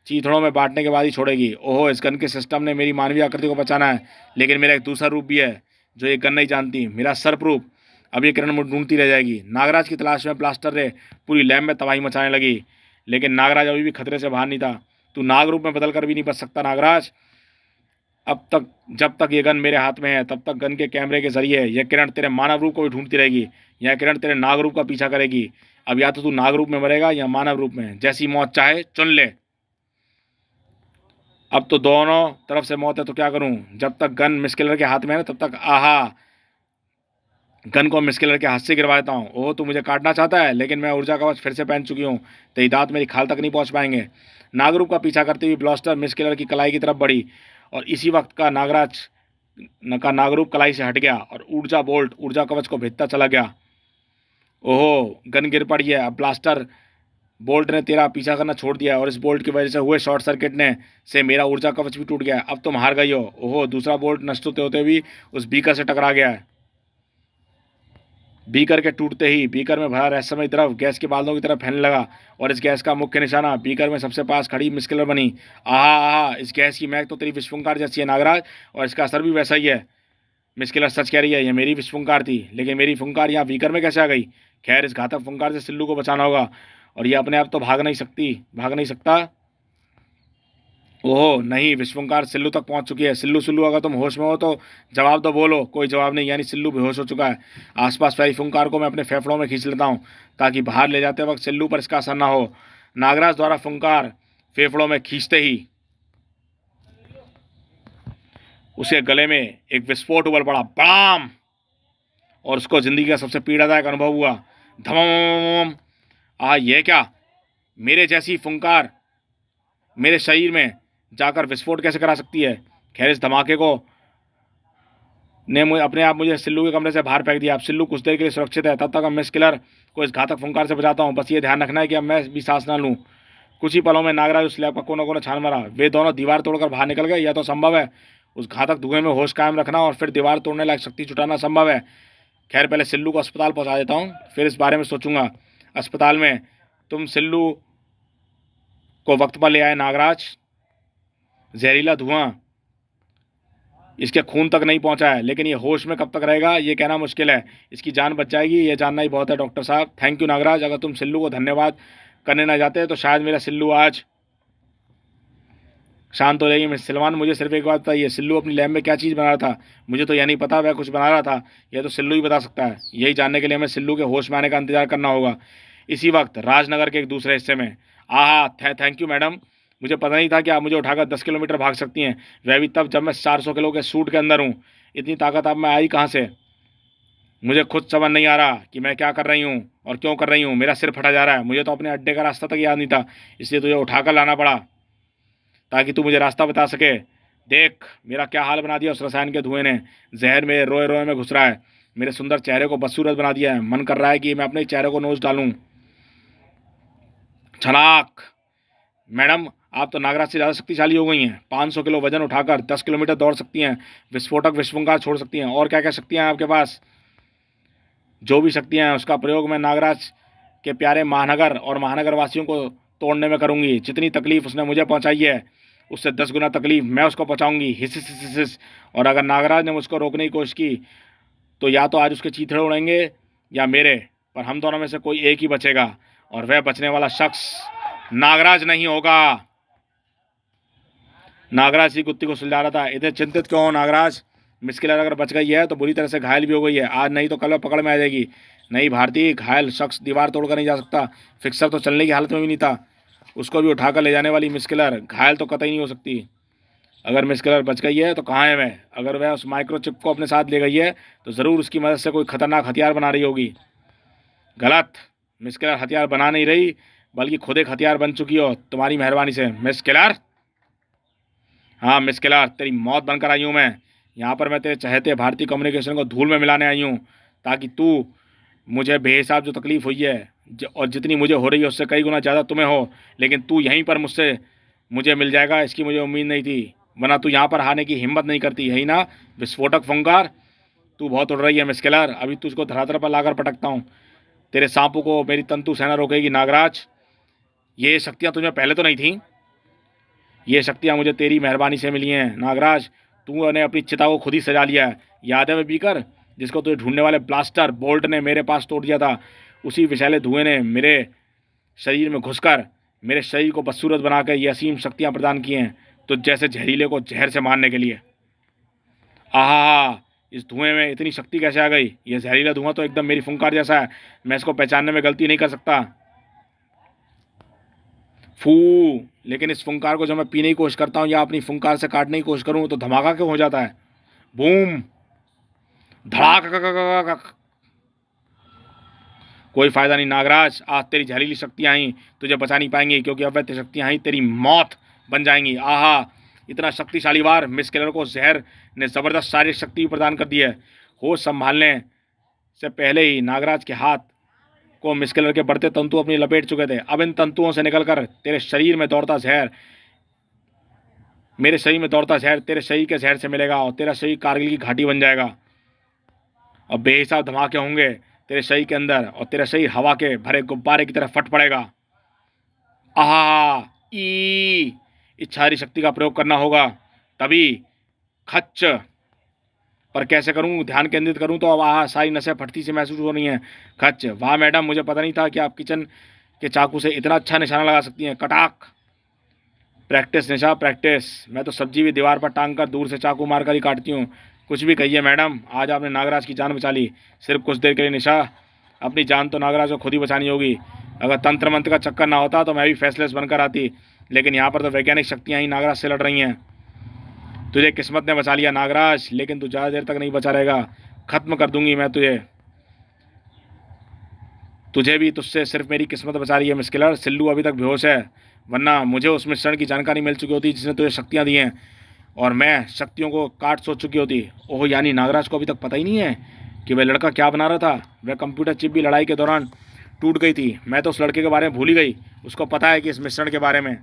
चीथड़ों में बांटने के बाद ही छोड़ेगी। ओहो, इस गन के सिस्टम ने मेरी मानवीय आकृति को पहचाना है, लेकिन मेरा एक दूसरा रूप भी है जो ये गन नहीं जानती, मेरा सर्प रूप। अब ये किरण मुझे ढूंढती रह जाएगी। नागराज की तलाश में ब्लास्टर रे पूरी लैब में तबाही मचाने लगी, लेकिन नागराज अभी भी खतरे से बाहर नहीं था। तू नाग रूप में बदल कर भी नहीं बच सकता नागराज। अब तक जब तक ये गन मेरे हाथ में है, तब तक गन के कैमरे के जरिए यह किरण तेरे मानव रूप को भी ढूंढती रहेगी। यह किरण तेरे नाग रूप का पीछा करेगी। अब या तो तू नाग रूप में मरेगा या मानव रूप में, जैसी मौत चाहे चुन ले। अब तो दोनों तरफ से मौत है, तो क्या करूं। जब तक गन मिस्किलर के हाथ में है ना, तब तक आहा, गन को मिस्किलर के हाथ से गिरवा देता हूँ। ओह, तू मुझे काटना चाहता है, लेकिन मैं ऊर्जा कवच फिर से पहन चुकी हूँ, तेरी दांत मेरी खाल तक नहीं पहुँच पाएंगे। नागरूप का पीछा करती हुई ब्लास्टर मिस्किलर की कलाई की तरफ बढ़ी, और इसी वक्त का नागरूप कलाई से हट गया और ऊर्जा बोल्ट ऊर्जा कवच को भेदता चला गया। ओहो, गन गिर पड़ी है। अब ब्लास्टर बोल्ट ने तेरा पीछा करना छोड़ दिया, और इस बोल्ट की वजह से हुए शॉर्ट सर्किट ने से मेरा ऊर्जा कवच भी टूट गया। अब तुम हार गई हो। ओहो, दूसरा बोल्ट नष्ट होते भी उस बीकर से टकरा गया है। बीकर के टूटते ही बीकर में भरा रहस्यमय द्रव गैस के बादलों की तरफ फैलने लगा, और इस गैस का मुख्य निशाना बीकर में सबसे पास खड़ी मिस्किलर बनी। आहा आहा, इस गैस की महक तो तेरी विस्फुंकार जैसी है नागराज, और इसका असर भी वैसा ही है। मिस्किलर सच कह रही है, ये मेरी विस्फुंकार थी, लेकिन मेरी फुंकार यहाँ बीकर में कैसे आ गई। खैर, इस घातक फुंकार से सिल्लू को बचाना होगा, और ये अपने आप तो भाग नहीं सकता। ओहो नहीं, विश्वंकार सिल्लू तक पहुंच चुकी है। सिल्लू सिल्लू, अगर तुम होश में हो तो जवाब तो बोलो। कोई जवाब नहीं, यानी सिल्लू बेहोश हो चुका है। आसपास फैली फुंकार को मैं अपने फेफड़ों में खींच लेता हूं, ताकि बाहर ले जाते वक्त सिल्लू पर इसका असर ना हो। नागराज द्वारा फुंकार फेफड़ों में खींचते ही उसके गले में एक विस्फोट उबल पड़ा, बड़ाम, और उसको जिंदगी का सबसे पीड़ादायक अनुभव हुआ। धमम। यह क्या, मेरे जैसी फुंकार मेरे शरीर में जाकर विस्फोट कैसे करा सकती है। खैर, इस धमाके को ने अपने आप मुझे सिल्लू के कमरे से बाहर फेंक दिया। अब सिल्लू कुछ देर के लिए सुरक्षित है, तब तक मैं मिस्किलर को इस घातक फुंकार से बचाता हूँ। बस ये ध्यान रखना है कि अब मैं भी सांस ना लूँ। कुछ ही पलों में नागराज उस स्लैब का कोना कोना छान मारा। वे दोनों दीवार तोड़कर बाहर निकल गए। यह तो संभव है, उस घातक धुएं में होश कायम रखना और फिर दीवार तोड़ने लायक शक्ति जुटाना संभव है। खैर, पहले सिल्लू को अस्पताल पहुँचा देता हूँ, फिर इस बारे में सोचूंगा। अस्पताल में तुम सिल्लू को वक्त पर ले आए नागराज। जहरीला धुआं इसके खून तक नहीं पहुंचा है, लेकिन ये होश में कब तक रहेगा ये कहना मुश्किल है। इसकी जान बच जाएगी, ये जानना ही बहुत है डॉक्टर साहब। Thank you Nagraj. अगर तुम सिल्लू को धन्यवाद करने ना जाते तो शायद मेरा सिल्लू आज शांत हो जाएगी। मिस सिलवान, मुझे सिर्फ एक बात बताइए, सिल्लू अपनी लैब में क्या चीज़ बना रहा था। मुझे तो यह नहीं पता वह कुछ बना रहा था, यह तो सिल्लू ही बता सकता है। यही जानने के लिए हमें सिल्लू के होश में आने का इंतजार करना होगा। इसी वक्त राजनगर के एक दूसरे हिस्से में। थैंक यू मैडम, मुझे पता नहीं था कि आप मुझे उठाकर 10 किलोमीटर भाग सकती हैं, वह भी तब जब मैं 400 किलो के सूट के अंदर हूँ। इतनी ताकत आप में आई कहाँ से, मुझे खुद समझ नहीं आ रहा कि मैं क्या कर रही हूँ और क्यों कर रही हूँ। मेरा सिर फटा जा रहा है। मुझे तो अपने अड्डे का रास्ता तक याद नहीं था, इसलिए तुझे उठाकर लाना पड़ा ताकि तू मुझे रास्ता बता सके। देख मेरा क्या हाल बना दिया उस रसायन के धुएं ने। जहर मेरे रोए रोए में घुस रहा है, मेरे सुंदर चेहरे को बदसूरत बना दिया है। मन कर रहा है कि मैं अपने चेहरे को नोच डालूं। छलाक। मैडम, आप तो नागराज से ज़्यादा शक्तिशाली हो गई हैं। 500 किलो वजन उठाकर 10 किलोमीटर दौड़ सकती हैं, विस्फोटक विस्फुंकार छोड़ सकती हैं, और क्या क्या शक्तियाँ हैं आपके पास। जो भी शक्तियाँ हैं उसका प्रयोग मैं नागराज के प्यारे महानगर और महानगर वासियों को तोड़ने में करूँगी। जितनी तकलीफ उसने मुझे पहुँचाई है उससे 10 गुना तकलीफ मैं उसको पहुँचाऊँगी। हिस हिस हिस हिस। और अगर नागराज ने मुझको रोकने की कोशिश की तो या तो आज उसके चीथड़े उड़ेंगे या मेरे, पर हम दोनों में से कोई एक ही बचेगा और वह बचने वाला शख्स नागराज नहीं होगा। नागराज की कुत्ती को सुलझा रहा था। इतने चिंतित क्यों हो नागराज? मिस किलर अगर बच गई है तो बुरी तरह से घायल भी हो गई है। आज नहीं तो कल वो पकड़ में आ जाएगी। नहीं भारती, घायल शख्स दीवार तोड़कर नहीं जा सकता। फिक्सर तो चलने की हालत में भी नहीं था। उसको भी उठाकर ले जाने वाली मिस किलर घायल तो कतई नहीं हो सकती। अगर मिस किलर बच गई है तो कहाँ है वह? अगर वह उस माइक्रोचिप को अपने साथ ले गई है तो ज़रूर उसकी मदद से कोई खतरनाक हथियार बना रही होगी। गलत। मिस किलर हथियार बना नहीं रही बल्कि खुद एक हथियार बन चुकी हो तुम्हारी मेहरबानी से। मिस किलर, हाँ मिस किलर, तेरी मौत बनकर आई हूँ मैं। यहाँ पर मैं तेरे चहेते भारतीय कम्युनिकेशन को धूल में मिलाने आई हूँ ताकि तू, मुझे बेहिसाब जो तकलीफ़ हुई है और जितनी मुझे हो रही है उससे कई गुना ज़्यादा तुम्हें हो, लेकिन तू यहीं पर मुझसे मुझे मिल जाएगा इसकी मुझे उम्मीद नहीं थी। वरना तू यहाँ पर हारने की हिम्मत नहीं करती, यही ना विस्फोटक फंकार? तू बहुत उड़ रही है मिस किलर, अभी तुझको धरातल पर लाकर पटकता हूँ। तेरे सांपों को मेरी तंतु सेना रोकेगी नागराज। ये शक्तियाँ तुझमें पहले तो नहीं थीं। ये शक्तियाँ मुझे तेरी मेहरबानी से मिली हैं नागराज। तूने अपनी चिता को खुद ही सजा लिया है। याद है वे बीकर जिसको तुझे ढूंढने वाले ब्लास्टर बोल्ट ने मेरे पास तोड़ दिया था? उसी विषैले धुएं ने मेरे शरीर में घुसकर मेरे शरीर को बदसूरत बनाकर ये असीम शक्तियाँ प्रदान की हैं, तो जैसे जहरीले को जहर से मारने के लिए। आहा, इस धुएं में इतनी शक्ति कैसे आ गई? यह जहरीला धुआं तो एकदम मेरी फुंकार जैसा है। मैं इसको पहचानने में गलती नहीं कर सकता। फू, लेकिन इस फुंकार को जब मैं पीने की कोशिश करता हूँ या अपनी फुंकार से काटने की कोशिश करूँ तो धमाका क्यों हो जाता है? बूम, धड़ाक। कोई फायदा नहीं नागराज, आज तेरी जहरीली शक्तियाँ ही तुझे बचा नहीं पाएंगी, क्योंकि अवैध शक्तियाँ ही तेरी मौत बन जाएंगी। आहा, इतना शक्तिशाली वार! मिस किलर को जहर ने ज़बरदस्त शारीरिक शक्ति प्रदान कर दी है। होश संभालने से पहले ही नागराज के हाथ को मिस किलर के बढ़ते तंतु अपनी लपेट चुके थे। अब इन तंतुओं से निकलकर तेरे शरीर में दौड़ता जहर, मेरे शरीर में दौड़ता जहर तेरे शरीर के जहर से मिलेगा और तेरा शरीर कारगिल की घाटी बन जाएगा और बेहिसाब धमाके होंगे तेरे शरीर के अंदर और तेरा शरीर हवा के भरे गुब्बारे की तरह फट पड़ेगा। आहा, ई, इच्छारी शक्ति का प्रयोग करना होगा तभी। खच्च, पर कैसे करूं? ध्यान केंद्रित करूं तो अब आहा, सारी नसें फटती से महसूस हो रही हैं। खच्च, वाह मैडम, मुझे पता नहीं था कि आप किचन के चाकू से इतना अच्छा निशाना लगा सकती हैं। कटाक। प्रैक्टिस निशा, प्रैक्टिस। मैं तो सब्जी भी दीवार पर टांग कर दूर से चाकू मारकर ही काटती हूँ। कुछ भी कहिए मैडम, आज आपने नागराज की जान बचा ली। सिर्फ कुछ देर के लिए निशा, अपनी जान तो नागराज को खुद ही बचानी होगी। अगर तंत्र मंत्र का चक्कर ना होता तो मैं भी फैसलेस बनकर आती, लेकिन यहाँ पर तो वैज्ञानिक शक्तियाँ ही नागराज से लड़ रही हैं। तुझे किस्मत ने बचा लिया नागराज, लेकिन तू ज़्यादा देर तक नहीं बचा रहेगा। खत्म कर दूंगी मैं तुझे भी। तुझसे सिर्फ मेरी किस्मत बचा रही है मिस किलर। सिल्लू अभी तक बेहोश है, वरना मुझे उस मिश्रण की जानकारी मिल चुकी होती जिसने तुझे शक्तियाँ दी हैं और मैं शक्तियों को काट सोच चुकी होती। ओह, यानी नागराज को अभी तक पता ही नहीं है कि वह लड़का क्या बना रहा था। वह कंप्यूटर चिप भी लड़ाई के दौरान टूट गई थी। मैं तो उस लड़के के बारे में भूल ही गई। उसको पता है कि इस मिश्रण के बारे में।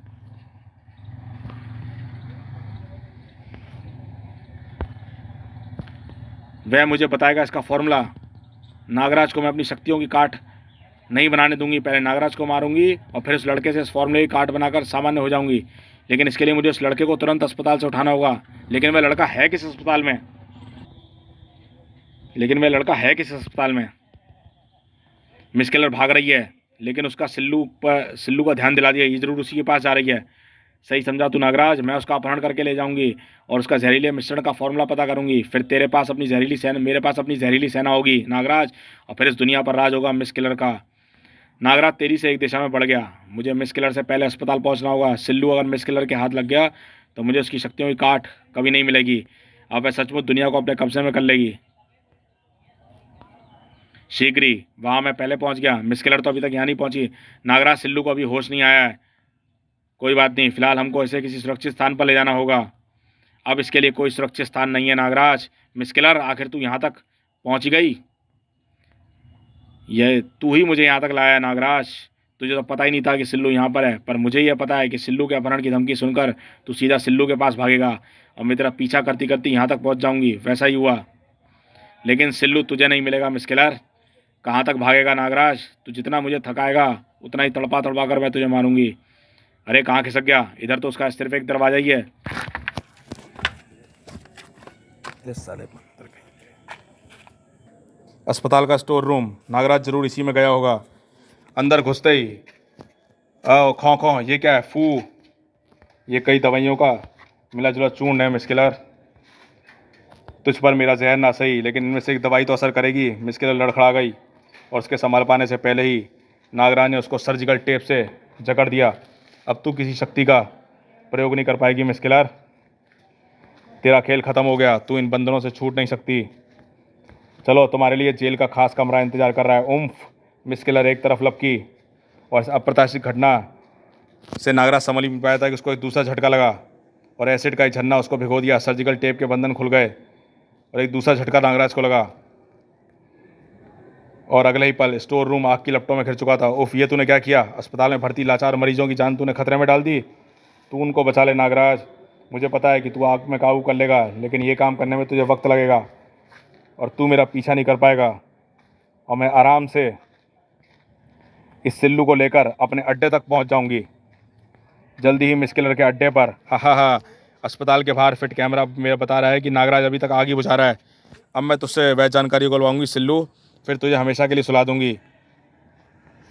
वह मुझे बताएगा इसका फॉर्मूला। नागराज को मैं अपनी शक्तियों की काट नहीं बनाने दूंगी। पहले नागराज को मारूंगी और फिर उस लड़के से इस फॉर्मूले की काट बनाकर सामान्य हो जाऊंगी। लेकिन इसके लिए मुझे उस लड़के को तुरंत अस्पताल से उठाना होगा। लेकिन वह लड़का है किस अस्पताल में? मिस किलर भाग रही है, लेकिन उसका सिल्लू का ध्यान दिला दिया, ये जरूर उसी के पास जा रही है। सही समझा तू नागराज, मैं उसका अपहरण करके ले जाऊंगी और उसका जहरीले मिश्रण का फॉर्मूला पता करूंगी। फिर तेरे पास अपनी जहरीली सेना, मेरे पास अपनी जहरीली सेना होगी नागराज, और फिर इस दुनिया पर राज होगा मिस किलर का। नागराज तेरी से एक दिशा में बढ़ गया। मुझे मिस किलर से पहले अस्पताल पहुंचना होगा। सिल्लू अगर मिस किलर के हाथ लग गया तो मुझे उसकी शक्तियों की काट कभी नहीं मिलेगी। अब वह सचमुच दुनिया को अपने कब्जे में कर लेगी। शीघ्र ही वहाँ मैं पहले पहुँच गया। मिस किलर तो अभी तक यहाँ नहीं पहुँची। नागराज, सिल्लू को अभी होश नहीं आया है। कोई बात नहीं, फिलहाल हमको इसे किसी सुरक्षित स्थान पर ले जाना होगा। अब इसके लिए कोई सुरक्षित स्थान नहीं है नागराज। मिस किलर, आखिर तू यहाँ तक पहुँच गई। यह तू ही मुझे यहाँ तक लाया है नागराज। तुझे तो पता ही नहीं था कि सिल्लू यहाँ पर है, पर मुझे यह पता है कि सिल्लू के अपहरण की धमकी सुनकर तू सीधा सिल्लू के पास भागेगा और मैं तेरा पीछा करती करती यहाँ तक पहुँच जाऊँगी। वैसा ही हुआ, लेकिन सिल्लू तुझे नहीं मिलेगा मिस किलर। कहाँ तक भागेगा नागराज? तू जितना मुझे थकाएगा उतना ही तड़पा तड़पा कर मैं तुझे मारूंगी। अरे कहाँ खिसक गया? इधर तो उसका सिर्फ एक दरवाजा ही है। इस साले अस्पताल का स्टोर रूम, नागराज जरूर इसी में गया होगा। अंदर घुसते ही आओ खौं खौं, ये क्या है? फू, ये कई दवाइयों का मिला जुला चूर्ण है मिस्किलर। तुझ पर मेरा जहर ना सही, लेकिन इनमें से एक दवाई तो असर करेगी। मिस्किलर लड़खड़ा गई और उसके संभल पाने से पहले ही नागराज ने उसको सर्जिकल टेप से जकड़ दिया। अब तू किसी शक्ति का प्रयोग नहीं कर पाएगी मिस्किलर, तेरा खेल ख़त्म हो गया। तू इन बंधनों से छूट नहीं सकती। चलो, तुम्हारे लिए जेल का खास कमरा इंतजार कर रहा है। उम्फ, मिस्किलर एक तरफ लपकी और अप्रत्याशित घटना से नागराज समझ नहीं पाया था कि उसको एक दूसरा झटका लगा और एसिड का एक झरना उसको भिगो दिया। सर्जिकल टेप के बंधन खुल गए और एक दूसरा झटका नागराज को लगा और अगले ही पल स्टोर रूम आग की लपटों में घिर चुका था। उफ, ये तूने क्या किया? अस्पताल में भर्ती लाचार मरीजों की जान तूने खतरे में डाल दी। तू उनको बचा ले नागराज। मुझे पता है कि तू आग में काबू कर लेगा, लेकिन ये काम करने में तुझे वक्त लगेगा और तू मेरा पीछा नहीं कर पाएगा। और मैं आराम से इस सिल्लू को लेकर अपने अड्डे तक पहुंच जाऊंगी, जल्दी ही मिस्किलर के अड्डे पर। हा। अस्पताल के बाहर फिट कैमरा मेरा बता रहा है कि नागराज अभी तक आग ही बुझा रहा है। अब मैं तुझसे वह जानकारी उगलवाऊंगी सिल्लू, फिर तुझे हमेशा के लिए सुला दूंगी।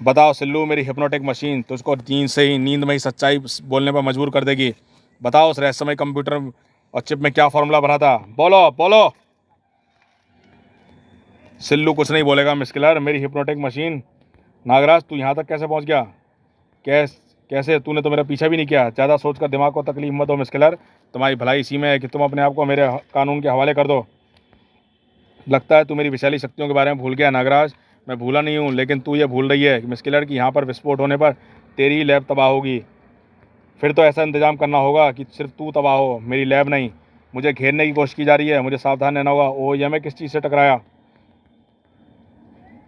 बताओ सिल्लू, मेरी हिप्नोटिक मशीन तुझको नींद में ही सच्चाई बोलने पर मजबूर कर देगी। बताओ उस रहस्यमय कंप्यूटर और चिप में क्या फॉर्मूला भरा था? बोलो बोलो। सिल्लू कुछ नहीं बोलेगा मिस्किलर। मेरी हिप्नोटिक मशीन। नागराज, तू यहाँ तक कैसे पहुँच गया? कैसे? तूने तो मेरा पीछा भी नहीं किया। ज़्यादा सोचकर दिमाग को तकलीफ मत हो मिस्किलर। तुम्हारी भलाई इसी में है कि तुम अपने आप को मेरे कानून के हवाले कर दो। लगता है तू मेरी विशाली शक्तियों के बारे में भूल गया नागराज। मैं भूला नहीं हूँ, लेकिन तू ये भूल रही है मिस्किलर कि यहाँ पर विस्फोट होने पर तेरी ही लैब तबाह होगी। फिर तो ऐसा इंतजाम करना होगा कि सिर्फ तू तबाह हो, मेरी लैब नहीं। मुझे घेरने की कोशिश की जा रही है, मुझे सावधान रहना होगा। ओह, यह मैं किस चीज़ से टकराया?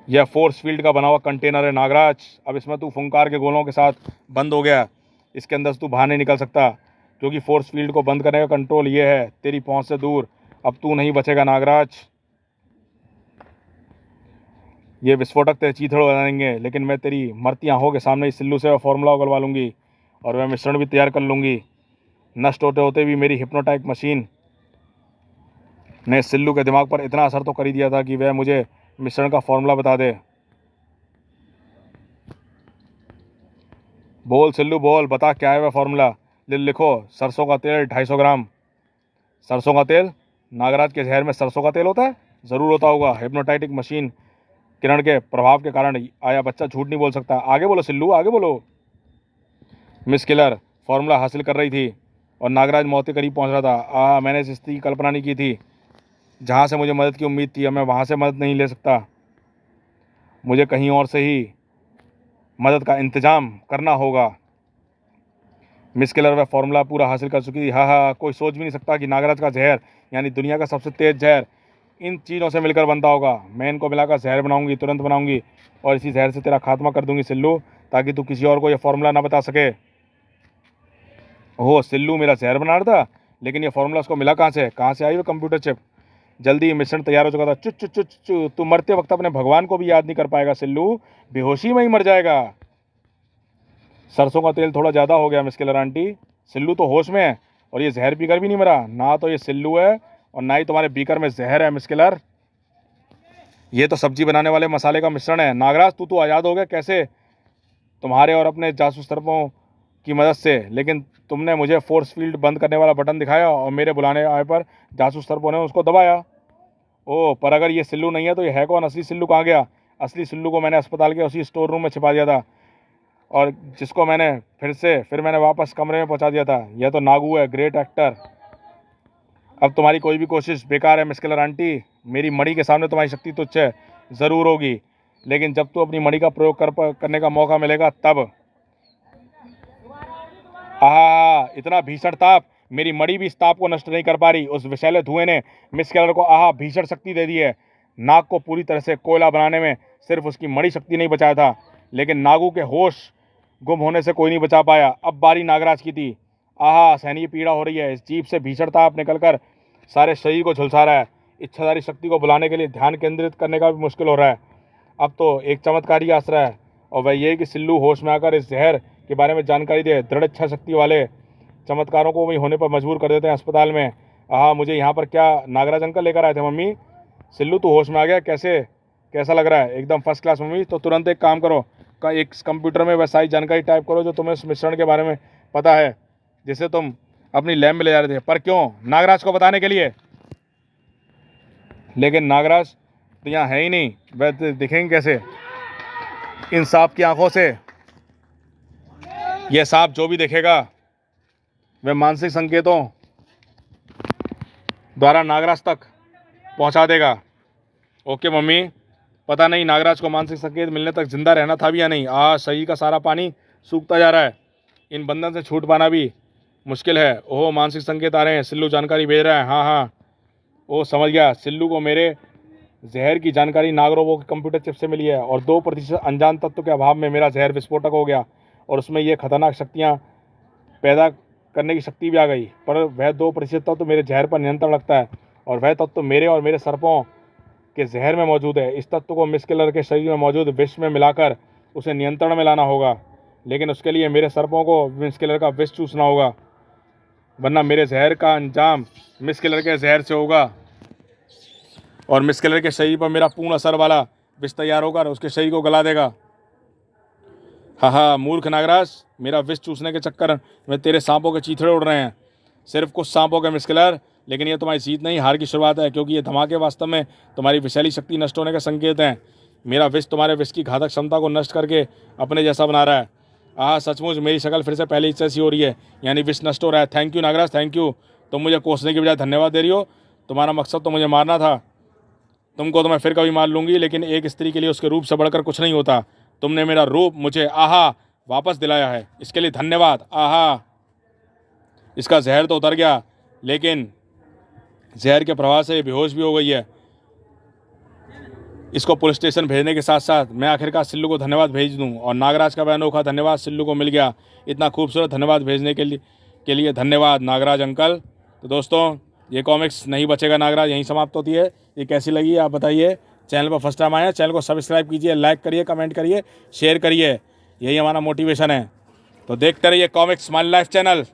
यह फोर्स फील्ड का बना हुआ कंटेनर है नागराज। अब इसमें तू फुंकार के गोलों के साथ बंद हो गया। इसके अंदर से तू बाहर नहीं निकल सकता, क्योंकि फोर्स फील्ड को बंद करने का कंट्रोल ये है तेरी पहुँच से दूर। अब तू नहीं बचेगा नागराज। ये विस्फोटक तेरे चीथड़ हो जाएंगे, लेकिन मैं तेरी मरती आंखों के सामने इस सिल्लू से फॉर्मूला उगलवा लूँगी और वह मिश्रण भी तैयार कर लूँगी। नष्ट होते होते भी मेरी हिप्नोटाइक मशीन ने सिल्लू के दिमाग पर इतना असर तो कर ही दिया था कि वह मुझे मिश्रण का फॉर्मूला बता दे। बोल सिल्लू बोल, बता क्या है वह फॉर्मूला। लिखो, सरसों का तेल 250 ग्राम। सरसों का तेल? नागराज के जहर में सरसों का तेल होता है? ज़रूर होता होगा। हिप्नोटाइटिक मशीन किरण के प्रभाव के कारण आया बच्चा झूठ नहीं बोल सकता। आगे बोलो सिल्लू, आगे बोलो। मिस किलर फॉर्मूला हासिल कर रही थी और नागराज मौत के करीब पहुंच रहा था। मैंने इस स्थिति की कल्पना नहीं की थी। जहां से मुझे मदद की उम्मीद थी, अब मैं वहां से मदद नहीं ले सकता। मुझे कहीं और से ही मदद का इंतजाम करना होगा। मिस किलर वह फॉर्मूला पूरा हासिल कर चुकी थी। कोई सोच भी नहीं सकता कि नागराज का जहर, यानी दुनिया का सबसे तेज जहर, इन चीज़ों से मिलकर बनता होगा। मैं इनको मिलाकर जहर बनाऊंगी, तुरंत बनाऊंगी, और इसी जहर से तेरा खात्मा कर दूंगी सिल्लू, ताकि तू किसी और को यह फॉर्मूला ना बता सके। ओह, सिल्लू मेरा जहर बना रहा था, लेकिन ये फॉर्मूला उसको मिला कहाँ से आई वो कंप्यूटर चिप? जल्दी ही मिश्रण तैयार हो चुका था। चुच चुच चुच चु, तू मरते वक्त अपने भगवान को भी याद नहीं कर पाएगा सिल्लू, बेहोशी में ही मर जाएगा। सरसों का तेल थोड़ा ज़्यादा हो गया मिस किलर आंटी। सिल्लू तो होश में है और ये जहर पीकर भी नहीं मरा। ना तो ये सिल्लू है और ना ही तुम्हारे बीकर में जहर है मिस किलर। ये तो सब्जी बनाने वाले मसाले का मिश्रण है। नागराज, तू तो आज़ाद हो गया। कैसे? तुम्हारे और अपने जासूस तरफों की मदद से। लेकिन तुमने मुझे फोर्स फील्ड बंद करने वाला बटन दिखाया और मेरे बुलाने आए पर जासूस तरफों ने उसको दबाया। ओह, पर अगर ये सिल्लू नहीं है तो ये है कौन? असली सिल्लू कहाँ गया? असली सिल्लू को मैंने अस्पताल के उसी स्टोर रूम में छिपा दिया था, और जिसको मैंने फिर मैंने वापस कमरे में पहुंचा दिया था। यह तो नागू है, ग्रेट एक्टर। अब तुम्हारी कोई भी कोशिश बेकार है मिस किलर आंटी। मेरी मणि के सामने तुम्हारी शक्ति तुच्छ है। ज़रूर होगी, लेकिन जब तू अपनी मणि का प्रयोग करने का मौका मिलेगा तब। इतना भीषण ताप, मेरी मणि भी इस ताप को नष्ट नहीं कर पा रही। उस विषैले धुएं ने मिस किलर को भीषण शक्ति दे दी है। नाग को पूरी तरह से कोयला बनाने में सिर्फ उसकी मणि शक्ति नहीं बचाया था, लेकिन नागू के होश गुम होने से कोई नहीं बचा पाया। अब बारी नागराज की थी। सहनीय पीड़ा हो रही है। इस जीभ से भीषण ताप निकलकर सारे शरीर को झुलसा रहा है। इच्छाधारी शक्ति को बुलाने के लिए ध्यान केंद्रित करने का भी मुश्किल हो रहा है। अब तो एक चमत्कारी आश्रय है और वह ये कि सिल्लू होश में आकर इस जहर के बारे में जानकारी दे। दृढ़ इच्छा शक्ति वाले चमत्कारों को वही होने पर मजबूर कर देते हैं अस्पताल में। मुझे यहाँ पर क्या नागराज अंकल लेकर आए थे मम्मी? सिल्लू तू होश में आ गया? कैसा लग रहा है? एकदम फर्स्ट क्लास मम्मी। तो तुरंत एक काम करो, एक कंप्यूटर में वह सारी जानकारी टाइप करो जो तुम्हें इस मिश्रण के बारे में पता है, जिसे तुम अपनी लैब में ले जा रहे थे। पर क्यों? नागराज को बताने के लिए। लेकिन नागराज तो यहाँ है ही नहीं, वह दिखेंगे कैसे इन सांप की आंखों से? यह सांप जो भी देखेगा वह मानसिक संकेतों द्वारा नागराज तक पहुंचा देगा। Okay mummy. पता नहीं नागराज को मानसिक संकेत मिलने तक जिंदा रहना था भी या नहीं। शरीर का सारा पानी सूखता जा रहा है, इन बंधन से छूट पाना भी मुश्किल है। ओह, मानसिक संकेत आ रहे हैं, सिल्लू जानकारी भेज रहा है। हाँ, ओह समझ गया। सिल्लू को मेरे जहर की जानकारी नागरोबो के कंप्यूटर चिप से मिली है और 2% अनजान तत्व के अभाव में मेरा जहर विस्फोटक हो गया और उसमें ये खतरनाक शक्तियाँ पैदा करने की शक्ति भी आ गई। पर वह 2% तत्व मेरे जहर पर नियंत्रण रखता है और वह तत्व मेरे और मेरे सर्पों के जहर में मौजूद है। इस तत्व को मिस किलर के शरीर में मौजूद विष में मिलाकर उसे नियंत्रण में लाना होगा, लेकिन उसके लिए मेरे सर्पों को मिस किलर का विष चूसना होगा, वरना मेरे जहर का अंजाम मिस किलर के जहर से होगा और मिस किलर के शरीर पर मेरा पूर्ण असर वाला विष तैयार होकर उसके शरीर को गला देगा। मूर्ख नागराज, मेरा विष चूसने के चक्कर में तेरे सांपों के चीथड़े उड़ रहे हैं। सिर्फ कुछ सांपों के मिस किलर, लेकिन ये तुम्हारी जीत नहीं, हार की शुरुआत है, क्योंकि ये धमाके वास्तव में तुम्हारी विषैली शक्ति नष्ट होने के संकेत हैं। मेरा विष तुम्हारे विष की घातक क्षमता को नष्ट करके अपने जैसा बना रहा है। सचमुच मेरी शक्ल फिर से पहले ही सी हो रही है, यानी विष नष्ट हो रहा है। Thank you Nagraj, thank you. तुम मुझे कोसने की बजाय धन्यवाद दे रही हो। तुम्हारा मकसद तो मुझे मारना था। तुमको तो मैं फिर कभी मार लूँगी, लेकिन एक स्त्री के लिए उसके रूप से बढ़कर कुछ नहीं होता। तुमने मेरा रूप मुझे वापस दिलाया है, इसके लिए धन्यवाद। इसका जहर तो उतर गया, लेकिन जहर के प्रभाव से बेहोश भी हो गई है। इसको पुलिस स्टेशन भेजने के साथ साथ मैं आखिरकार सिल्लू को धन्यवाद भेज दूं, और नागराज का वह अनोखा धन्यवाद सिल्लू को मिल गया। इतना खूबसूरत धन्यवाद भेजने के लिए धन्यवाद नागराज अंकल। तो दोस्तों, ये कॉमिक्स नहीं बचेगा नागराज यहीं समाप्त होती है। ये कैसी लगी आप बताइए। चैनल पर फर्स्ट टाइम आए, चैनल को सब्सक्राइब कीजिए, लाइक करिए, कमेंट करिए, शेयर करिए, यही हमारा मोटिवेशन है। तो देखते रहिए कॉमिक्स माय लाइफ चैनल।